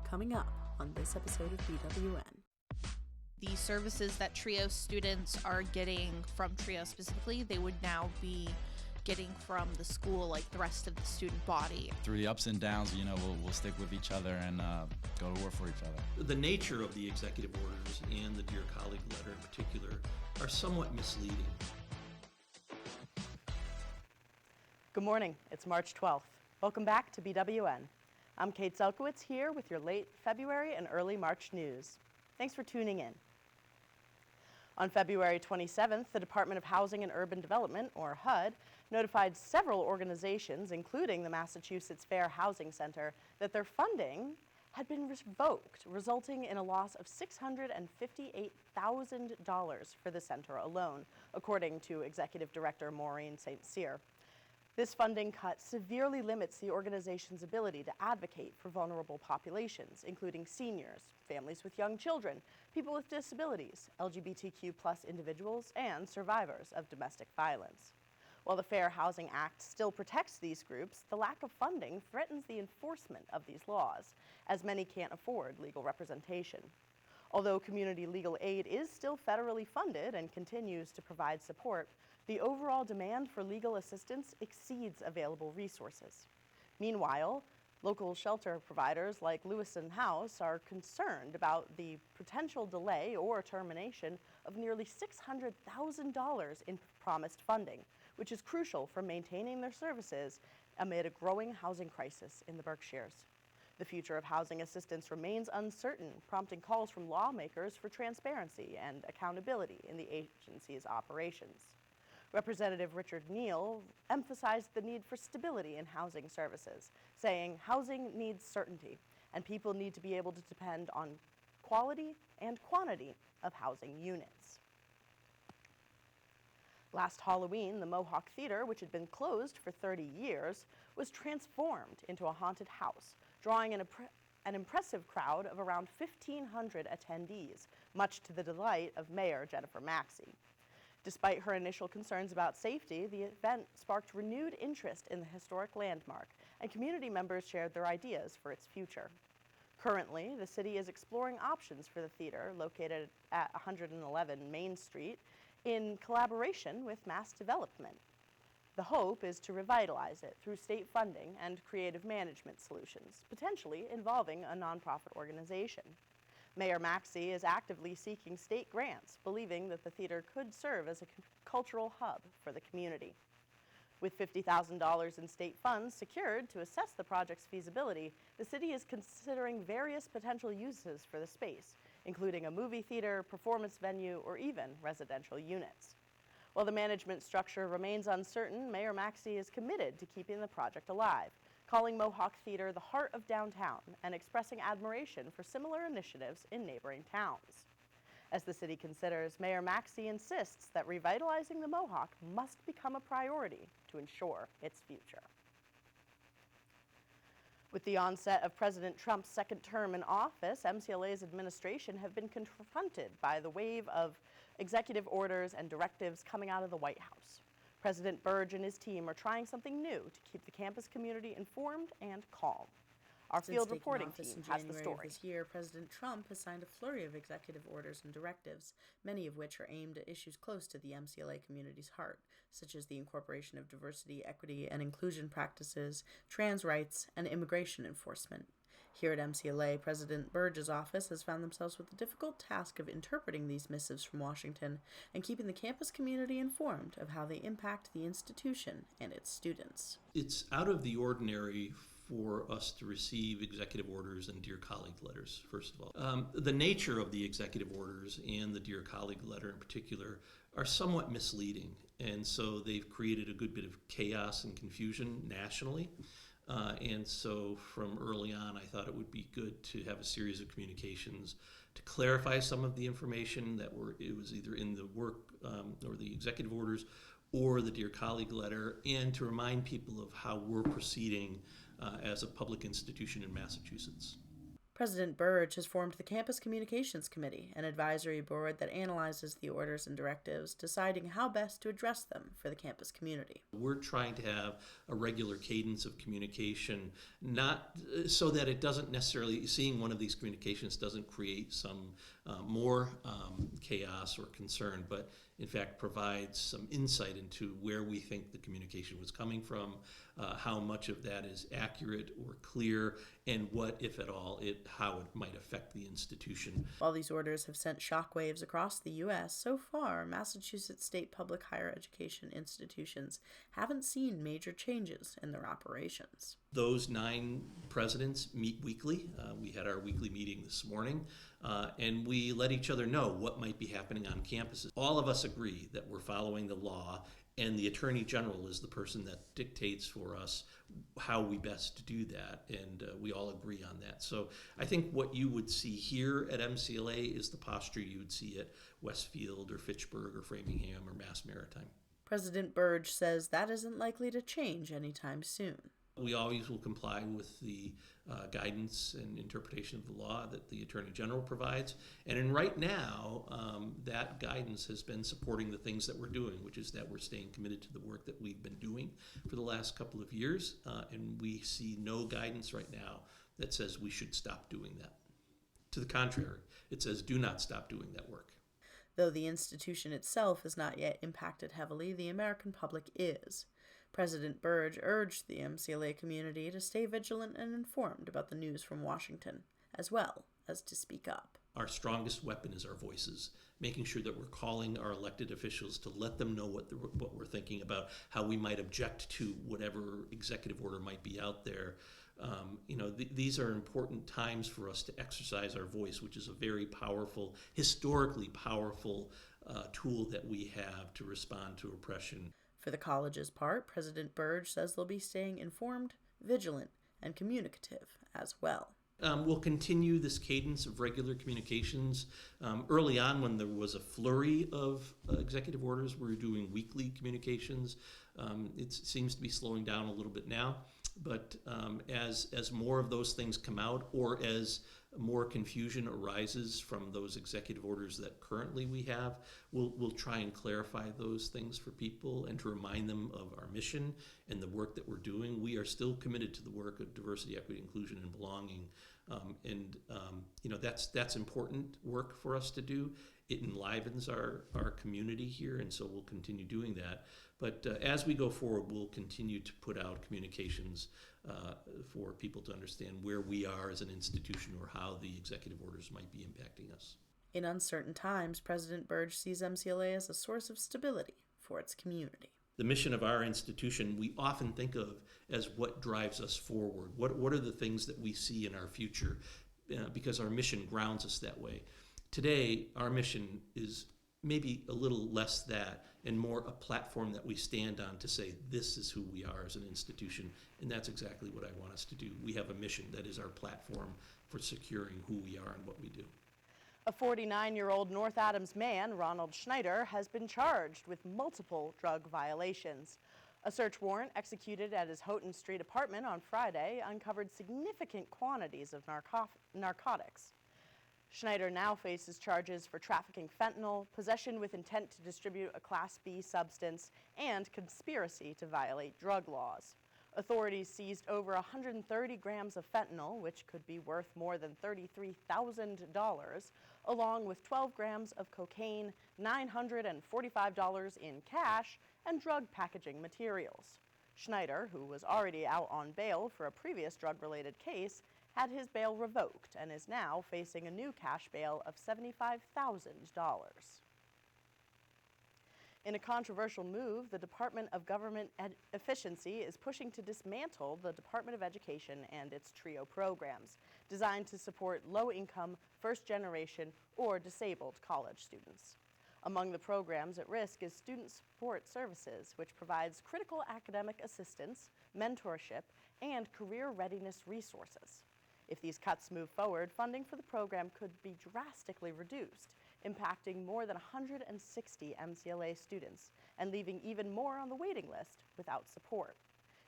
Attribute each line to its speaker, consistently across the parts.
Speaker 1: coming up on this episode of BWN.
Speaker 2: The services that TRIO students are getting from TRIO specifically, they would now be getting from the school like the rest of the student body.
Speaker 3: Through the ups and downs, we'll stick with each other and go to war for each other.
Speaker 4: The nature of the executive orders and the Dear Colleague letter in particular are somewhat misleading.
Speaker 5: Good morning. It's March 12th. Welcome back to BWN. I'm Kate Zelkowitz here with your late February and early March news. Thanks for tuning in. On February 27th, the Department of Housing and Urban Development, or HUD, notified several organizations, including the Massachusetts Fair Housing Center, that their funding had been revoked, resulting in a loss of $658,000 for the center alone, according to Executive Director Maureen St. Cyr. This funding cut severely limits the organization's ability to advocate for vulnerable populations, including seniors, families with young children, people with disabilities, LGBTQ+ individuals, and survivors of domestic violence. While the Fair Housing Act still protects these groups, the lack of funding threatens the enforcement of these laws, as many can't afford legal representation. Although community legal aid is still federally funded and continues to provide support, the overall demand for legal assistance exceeds available resources. Meanwhile, local shelter providers like Lewiston House are concerned about the potential delay or termination of nearly $600,000 in promised funding, which is crucial for maintaining their services amid a growing housing crisis in the Berkshires. The future of housing assistance remains uncertain, prompting calls from lawmakers for transparency and accountability in the agency's operations. Representative Richard Neal emphasized the need for stability in housing services, saying housing needs certainty, and people need to be able to depend on quality and quantity of housing units. Last Halloween, the Mohawk Theater, which had been closed for 30 years, was transformed into a haunted house, drawing an impressive crowd of around 1,500 attendees, much to the delight of Mayor Jennifer Maxey. Despite her initial concerns about safety, the event sparked renewed interest in the historic landmark, and community members shared their ideas for its future. Currently, the city is exploring options for the theater, located at 111 Main Street, in collaboration with Mass Development. The hope is to revitalize it through state funding and creative management solutions, potentially involving a nonprofit organization. Mayor Maxey is actively seeking state grants, believing that the theater could serve as a cultural hub for the community. With $50,000 in state funds secured to assess the project's feasibility, the city is considering various potential uses for the space, including a movie theater, performance venue, or even residential units. While the management structure remains uncertain, Mayor Maxey is committed to keeping the project alive, calling Mohawk Theater the heart of downtown and expressing admiration for similar initiatives in neighboring towns. As the city considers, Mayor Maxey insists that revitalizing the Mohawk must become a priority to ensure its future. With the onset of President Trump's second term in office, MCLA's administration have been confronted by the wave of executive orders and directives coming out of the White House. President Burge and his team are trying something new to keep the campus community informed and calm. Our field reporting team has the story.
Speaker 1: This year, President Trump has signed a flurry of executive orders and directives, many of which are aimed at issues close to the MCLA community's heart, such as the incorporation of diversity, equity, and inclusion practices, trans rights, and immigration enforcement. Here at MCLA, President Burge's office has found themselves with the difficult task of interpreting these missives from Washington and keeping the campus community informed of how they impact the institution and its students.
Speaker 4: It's out of the ordinary for us to receive executive orders and Dear Colleague letters, first of all. The nature of the executive orders and the Dear Colleague letter in particular are somewhat misleading, and so they've created a good bit of chaos and confusion nationally. And so from early on, I thought it would be good to have a series of communications to clarify some of the information that it was either in the work or the executive orders or the Dear Colleague letter, and to remind people of how we're proceeding as a public institution in Massachusetts.
Speaker 1: President Burge has formed the Campus Communications Committee, an advisory board that analyzes the orders and directives, deciding how best to address them for the campus community.
Speaker 4: We're trying to have a regular cadence of communication, not so that it doesn't necessarily, seeing one of these communications doesn't create some more chaos or concern, but in fact provides some insight into where we think the communication was coming from, how much of that is accurate or clear, and what, if at all, how it might affect the institution.
Speaker 1: While these orders have sent shockwaves across the U.S., so far, Massachusetts state public higher education institutions haven't seen major changes in their operations.
Speaker 4: Those 9 presidents meet weekly. We had our weekly meeting this morning, and we let each other know what might be happening on campuses. All of us agree that we're following the law, and the Attorney General is the person that dictates for us how we best do that, and we all agree on that. So I think what you would see here at MCLA is the posture you would see at Westfield or Fitchburg or Framingham or Mass Maritime.
Speaker 1: President Burge says that isn't likely to change anytime soon.
Speaker 4: We always will comply with the guidance and interpretation of the law that the Attorney General provides. And right now, that guidance has been supporting the things that we're doing, which is that we're staying committed to the work that we've been doing for the last couple of years. And we see no guidance right now that says we should stop doing that. To the contrary, it says do not stop doing that work.
Speaker 1: Though the institution itself is not yet impacted heavily, the American public is. President Burge urged the MCLA community to stay vigilant and informed about the news from Washington, as well as to speak up.
Speaker 4: Our strongest weapon is our voices, making sure that we're calling our elected officials to let them know what we're thinking about, how we might object to whatever executive order might be out there. These are important times for us to exercise our voice, which is a very powerful, historically powerful tool that we have to respond to oppression.
Speaker 1: For the college's part, President Burge says they'll be staying informed, vigilant, and communicative as well.
Speaker 4: We'll continue this cadence of regular communications. Early on, when there was a flurry of executive orders, we were doing weekly communications. It seems to be slowing down a little bit now, but as more of those things come out, or as more confusion arises from those executive orders that currently we have, we'll try and clarify those things for people and to remind them of our mission and the work that we're doing. We are still committed to the work of diversity, equity, inclusion, and belonging. That's important work for us to do. It enlivens our community here, and so we'll continue doing that. But as we go forward, we'll continue to put out communications for people to understand where we are as an institution or how the executive orders might be impacting us.
Speaker 1: In uncertain times, President Burge sees MCLA as a source of stability for its community.
Speaker 4: The mission of our institution we often think of as what drives us forward. What are the things that we see in our future? Because our mission grounds us that way. Today, our mission is maybe a little less that and more a platform that we stand on to say this is who we are as an institution, and that's exactly what I want us to do. We have a mission that is our platform for securing who we are and what we do.
Speaker 5: A 49-year-old North Adams man, Ronald Schneider, has been charged with multiple drug violations. A search warrant executed at his Houghton Street apartment on Friday uncovered significant quantities of narcotics. Schneider now faces charges for trafficking fentanyl, possession with intent to distribute a Class B substance, and conspiracy to violate drug laws. Authorities seized over 130 grams of fentanyl, which could be worth more than $33,000, along with 12 grams of cocaine, $945 in cash, and drug packaging materials. Schneider, who was already out on bail for a previous drug-related case, had his bail revoked and is now facing a new cash bail of $75,000. In a controversial move, the Department of Government Efficiency is pushing to dismantle the Department of Education and its TRIO programs, designed to support low-income, first-generation, or disabled college students. Among the programs at risk is Student Support Services, which provides critical academic assistance, mentorship, and career readiness resources. If these cuts move forward, funding for the program could be drastically reduced, impacting more than 160 MCLA students and leaving even more on the waiting list without support.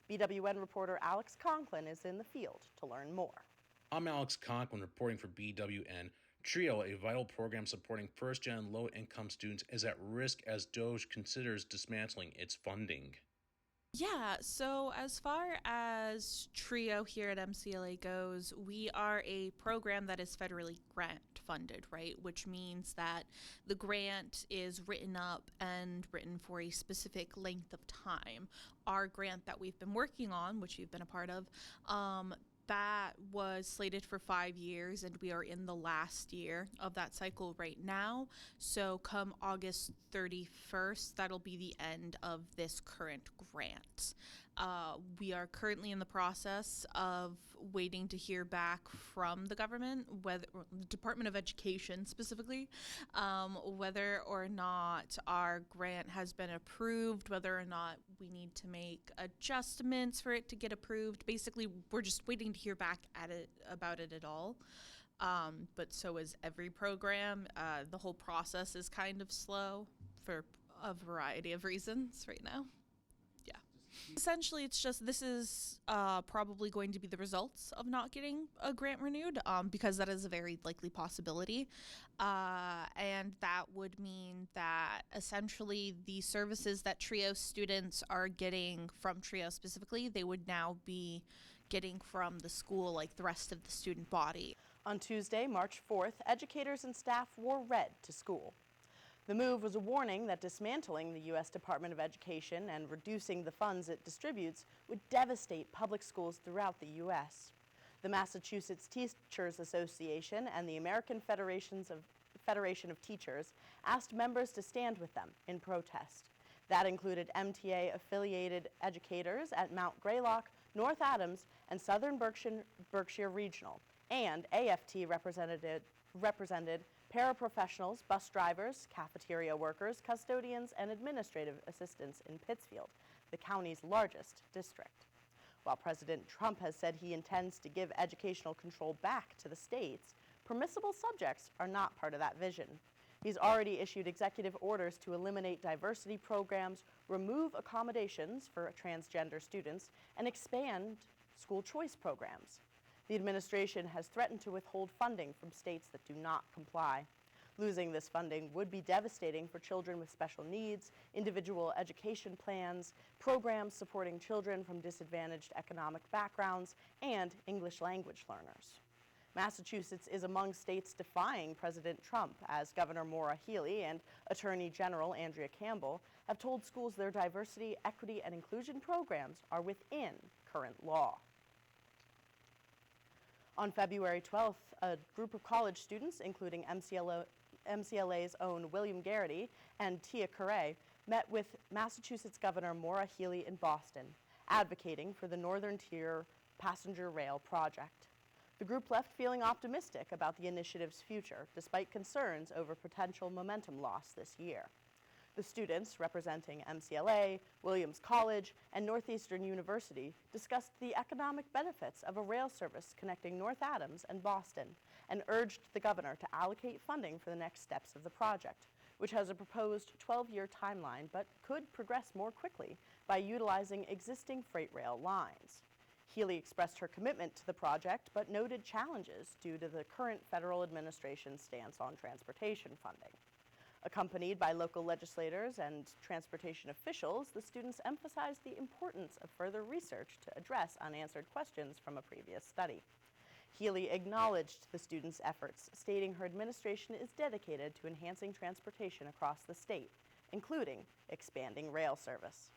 Speaker 5: BWN reporter Alex Conklin is in the field to learn more.
Speaker 6: I'm Alex Conklin reporting for BWN. TRIO, a vital program supporting first-gen low-income students, is at risk as DOGE considers dismantling its funding.
Speaker 2: Yeah, so as far as TRIO here at MCLA goes, we are a program that is federally grant funded, right? Which means that the grant is written up and written for a specific length of time. Our grant that we've been working on, which you've been a part of, that was slated for 5 years, and we are in the last year of that cycle right now. So come August 31st, that'll be the end of this current grant. We are currently in the process of waiting to hear back from the government, whether the Department of Education specifically, whether or not our grant has been approved, whether or not we need to make adjustments for it to get approved. Basically, we're just waiting to hear back about it at all. But so is every program. The whole process is kind of slow for a variety of reasons right now. Essentially, it's just this is probably going to be the results of not getting a grant renewed, because that is a very likely possibility. And that would mean that essentially the services that TRIO students are getting from TRIO specifically, they would now be getting from the school like the rest of the student body.
Speaker 5: On Tuesday, March 4th, educators and staff wore red to school. The move was a warning that dismantling the U.S. Department of Education and reducing the funds it distributes would devastate public schools throughout the U.S. The Massachusetts Teachers Association and the American Federation of Teachers asked members to stand with them in protest. That included MTA-affiliated educators at Mount Greylock, North Adams, and Southern Berkshire Regional, and AFT represented paraprofessionals, bus drivers, cafeteria workers, custodians, and administrative assistants in Pittsfield, the county's largest district. While President Trump has said he intends to give educational control back to the states, permissible subjects are not part of that vision. He's already issued executive orders to eliminate diversity programs, remove accommodations for transgender students, and expand school choice programs. The administration has threatened to withhold funding from states that do not comply. Losing this funding would be devastating for children with special needs, individual education plans, programs supporting children from disadvantaged economic backgrounds, and English language learners. Massachusetts is among states defying President Trump, as Governor Maura Healey and Attorney General Andrea Campbell have told schools their diversity, equity, and inclusion programs are within current law. On February 12th, a group of college students, including MCLA's own William Garrity and Tia Carey, met with Massachusetts Governor Maura Healey in Boston, advocating for the Northern Tier passenger rail project. The group left feeling optimistic about the initiative's future, despite concerns over potential momentum loss this year. The students, representing MCLA, Williams College, and Northeastern University, discussed the economic benefits of a rail service connecting North Adams and Boston, and urged the governor to allocate funding for the next steps of the project, which has a proposed 12-year timeline but could progress more quickly by utilizing existing freight rail lines. Healey expressed her commitment to the project, but noted challenges due to the current federal administration's stance on transportation funding. Accompanied by local legislators and transportation officials, the students emphasized the importance of further research to address unanswered questions from a previous study. Healey acknowledged the students' efforts, stating her administration is dedicated to enhancing transportation across the state, including expanding rail service.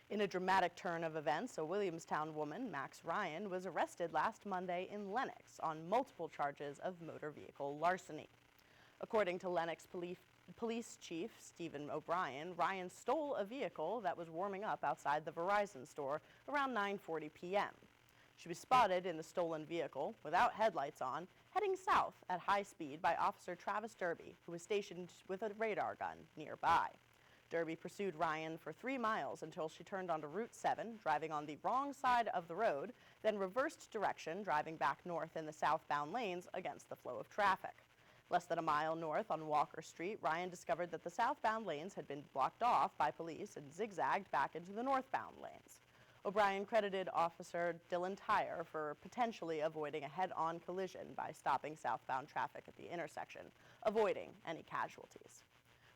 Speaker 5: In a dramatic turn of events, a Williamstown woman, Max Ryan, was arrested last Monday in Lenox on multiple charges of motor vehicle larceny. According to Lenox Police Chief Stephen O'Brien, Ryan stole a vehicle that was warming up outside the Verizon store around 9:40 p.m. She was spotted in the stolen vehicle, without headlights on, heading south at high speed by Officer Travis Derby, who was stationed with a radar gun nearby. Derby pursued Ryan for 3 miles until she turned onto Route 7, driving on the wrong side of the road, then reversed direction, driving back north in the southbound lanes against the flow of traffic. Less than a mile north on Walker Street, Ryan discovered that the southbound lanes had been blocked off by police and zigzagged back into the northbound lanes. O'Brien credited Officer Dylan Tyre for potentially avoiding a head-on collision by stopping southbound traffic at the intersection, avoiding any casualties.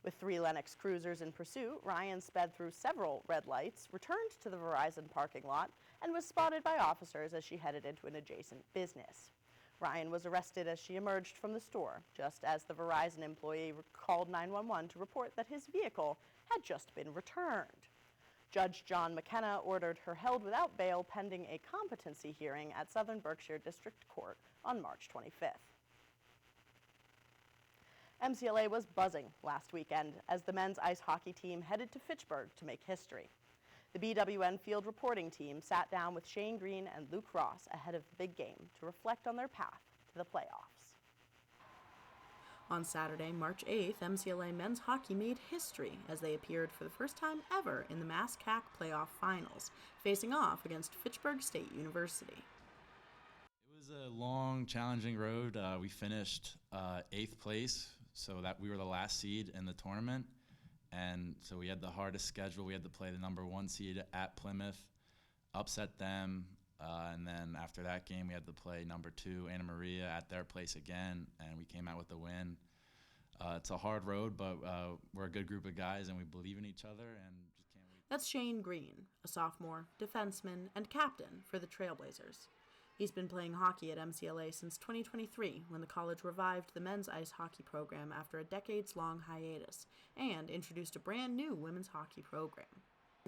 Speaker 5: With 3 Lennox cruisers in pursuit, Ryan sped through several red lights, returned to the Verizon parking lot, and was spotted by officers as she headed into an adjacent business. Ryan was arrested as she emerged from the store, just as the Verizon employee called 911 to report that his vehicle had just been returned. Judge John McKenna ordered her held without bail pending a competency hearing at Southern Berkshire District Court on March 25th. MCLA was buzzing last weekend as the men's ice hockey team headed to Fitchburg to make history. The BWN field reporting team sat down with Shane Green and Luke Ross ahead of the big game to reflect on their path to the playoffs.
Speaker 1: On Saturday, March 8th, MCLA men's hockey made history as they appeared for the first time ever in the MASCAC playoff finals, facing off against Fitchburg State University.
Speaker 3: It was a long, challenging road. We finished 8th place, so that we were the last seed in the tournament. And so we had the hardest schedule. We had to play the number 1 seed at Plymouth, upset them, and then after that game we had to play number 2 Anna Maria at their place again, and we came out with the win. It's a hard road, but we're a good group of guys and we believe in each other and just can't wait.
Speaker 1: That's Shane Green, a sophomore, defenseman, and captain for the Trailblazers. He's been playing hockey at MCLA since 2023, when the college revived the men's ice hockey program after a decades-long hiatus and introduced a brand new women's hockey program.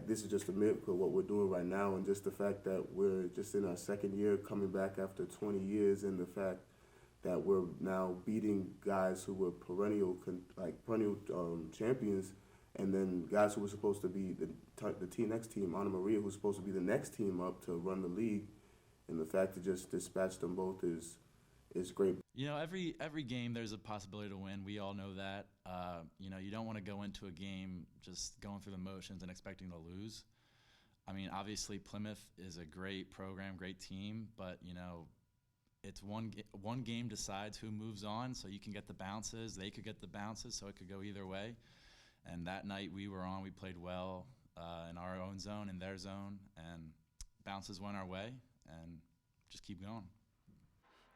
Speaker 7: This is just a miracle what we're doing right now, and just the fact that we're just in our second year coming back after 20 years, and the fact that we're now beating guys who were perennial champions, and then guys who were supposed to be the next team, Anna Maria, who's supposed to be the next team up to run the league. And the fact to just dispatch them both is great.
Speaker 3: You know, every game there's a possibility to win. We all know that. You don't want to go into a game just going through the motions and expecting to lose. I mean, obviously Plymouth is a great program, great team, but it's one game decides who moves on. So you can get the bounces, they could get the bounces, so it could go either way. And that night we were on. We played well in our own zone, in their zone, and bounces went our way. And just keep going.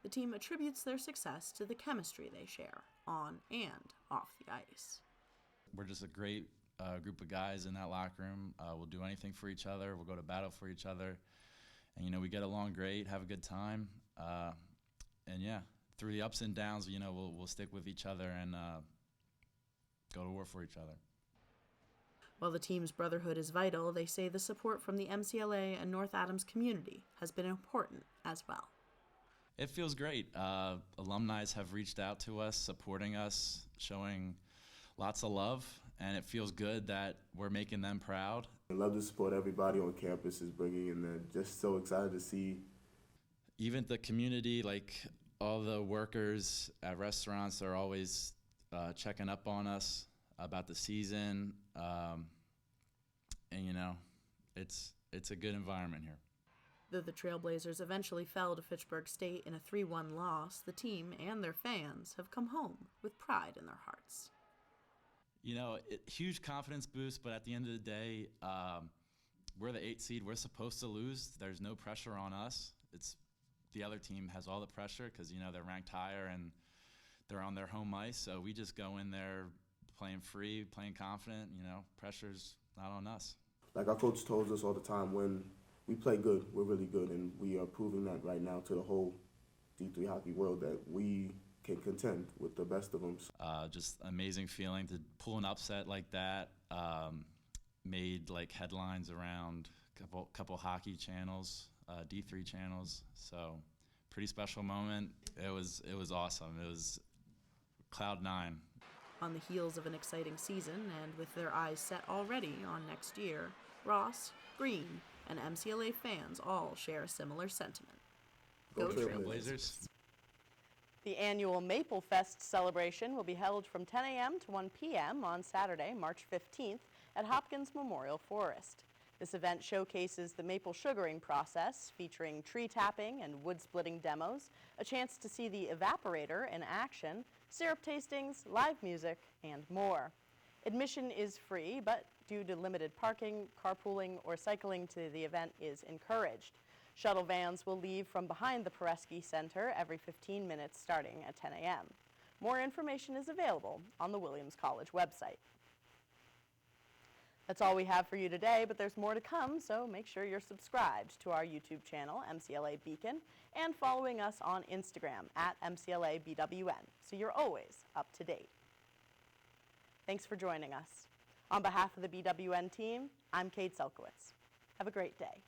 Speaker 1: The team attributes their success to the chemistry they share on and off the ice.
Speaker 3: We're just a great group of guys in that locker room. We'll do anything for each other. We'll go to battle for each other. And, we get along great, have a good time. Through the ups and downs, we'll stick with each other and go to war for each other.
Speaker 1: While the team's brotherhood is vital, they say the support from the MCLA and North Adams community has been important as well.
Speaker 3: It feels great. Alumni have reached out to us, supporting us, showing lots of love, and it feels good that we're making them proud.
Speaker 7: I love to support everybody on campus is bringing in there. Just so excited to see.
Speaker 3: Even the community, like all the workers at restaurants are always checking up on us about the season, it's a good environment here.
Speaker 1: Though the Trailblazers eventually fell to Fitchburg State in a 3-1 loss, the team and their fans have come home with pride in their hearts.
Speaker 3: Huge confidence boost, but at the end of the day, we're the 8th seed. We're supposed to lose. There's no pressure on us. It's the other team has all the pressure because, they're ranked higher and they're on their home ice, so we just go in there playing free, playing confident, pressure's not on us.
Speaker 7: Like our coach tells us all the time, when we play good, we're really good, and we are proving that right now to the whole D3 hockey world that we can contend with the best of them.
Speaker 3: Just amazing feeling to pull an upset like that. Made headlines around couple hockey channels, D3 channels, so pretty special moment. It was awesome. It was cloud 9.
Speaker 1: On the heels of an exciting season, and with their eyes set already on next year, Ross, Green, and MCLA fans all share a similar sentiment.
Speaker 7: Go
Speaker 3: Trailblazers.
Speaker 5: The annual Maple Fest celebration will be held from 10 a.m. to 1 p.m. on Saturday, March 15th at Hopkins Memorial Forest. This event showcases the maple sugaring process, featuring tree tapping and wood splitting demos, a chance to see the evaporator in action, syrup tastings, live music, and more. Admission is free, but due to limited parking, carpooling, or cycling to the event is encouraged. Shuttle vans will leave from behind the Paresky Center every 15 minutes starting at 10 a.m. More information is available on the Williams College website. That's all we have for you today, but there's more to come, so make sure you're subscribed to our YouTube channel, MCLA Beacon, and following us on Instagram at MCLABWN, so you're always up to date. Thanks for joining us. On behalf of the BWN team, I'm Kate Selkowitz. Have a great day.